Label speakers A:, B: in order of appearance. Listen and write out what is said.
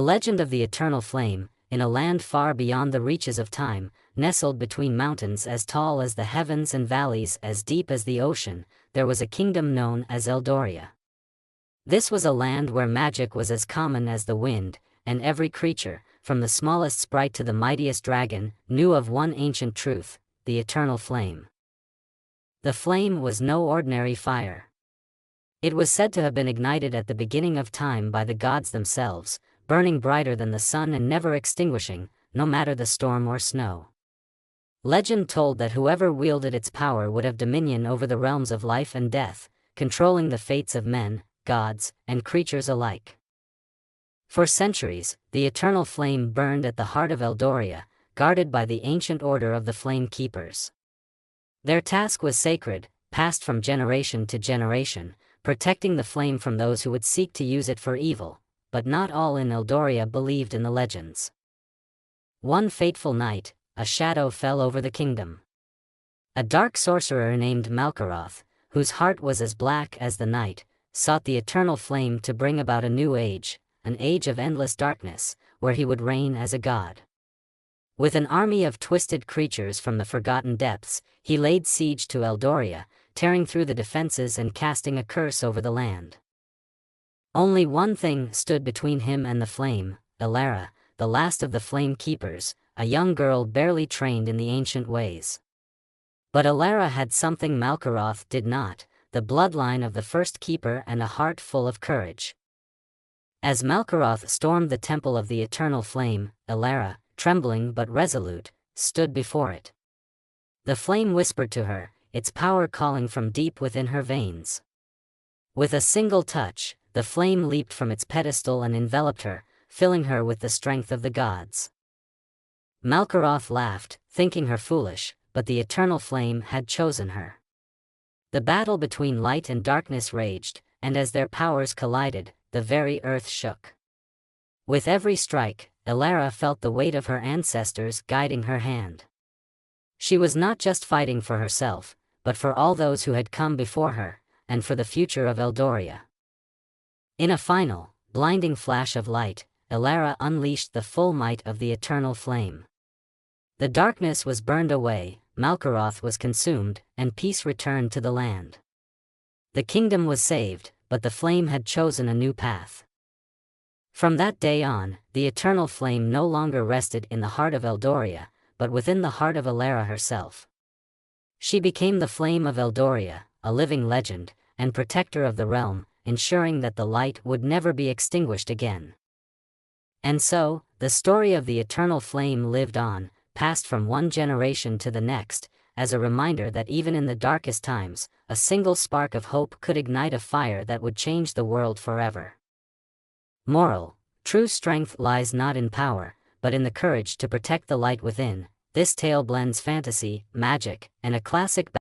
A: The legend of the eternal flame, in a land far beyond the reaches of time, nestled between mountains as tall as the heavens and valleys as deep as the ocean, there was a kingdom known as Eldoria. This was a land where magic was as common as the wind, and every creature, from the smallest sprite to the mightiest dragon, knew of one ancient truth: the eternal flame. The flame was no ordinary fire. It was said to have been ignited at the beginning of time by the gods themselves, burning brighter than the sun and never extinguishing, no matter the storm or snow. Legend told that whoever wielded its power would have dominion over the realms of life and death, controlling the fates of men, gods, and creatures alike. For centuries, the eternal flame burned at the heart of Eldoria, guarded by the ancient order of the Flame Keepers. Their task was sacred, passed from generation to generation, protecting the flame from those who would seek to use it for evil, but not all in Eldoria believed in the legends. One fateful night, a shadow fell over the kingdom. A dark sorcerer named Malkaroth, whose heart was as black as the night, sought the eternal flame to bring about a new age, an age of endless darkness, where he would reign as a god. With an army of twisted creatures from the forgotten depths, he laid siege to Eldoria, tearing through the defenses and casting a curse over the land. Only one thing stood between him and the flame: Elara, the last of the Flame Keepers, a young girl barely trained in the ancient ways. But Elara had something Malkaroth did not: the bloodline of the first keeper and a heart full of courage. As Malkaroth stormed the temple of the eternal flame, Elara, trembling but resolute, stood before it. The flame whispered to her, its power calling from deep within her veins. With a single touch, the flame leaped from its pedestal and enveloped her, filling her with the strength of the gods. Malkaroth laughed, thinking her foolish, but the eternal flame had chosen her. The battle between light and darkness raged, and as their powers collided, the very earth shook. With every strike, Elara felt the weight of her ancestors guiding her hand. She was not just fighting for herself, but for all those who had come before her, and for the future of Eldoria. In a final, blinding flash of light, Elara unleashed the full might of the eternal flame. The darkness was burned away, Malkaroth was consumed, and peace returned to the land. The kingdom was saved, but the flame had chosen a new path. From that day on, the eternal flame no longer rested in the heart of Eldoria, but within the heart of Elara herself. She became the Flame of Eldoria, a living legend, and protector of the realm, ensuring that the light would never be extinguished again. And so, the story of the eternal flame lived on, passed from one generation to the next, as a reminder that even in the darkest times, a single spark of hope could ignite a fire that would change the world forever. Moral: true strength lies not in power, but in the courage to protect the light within. This tale blends fantasy, magic, and a classic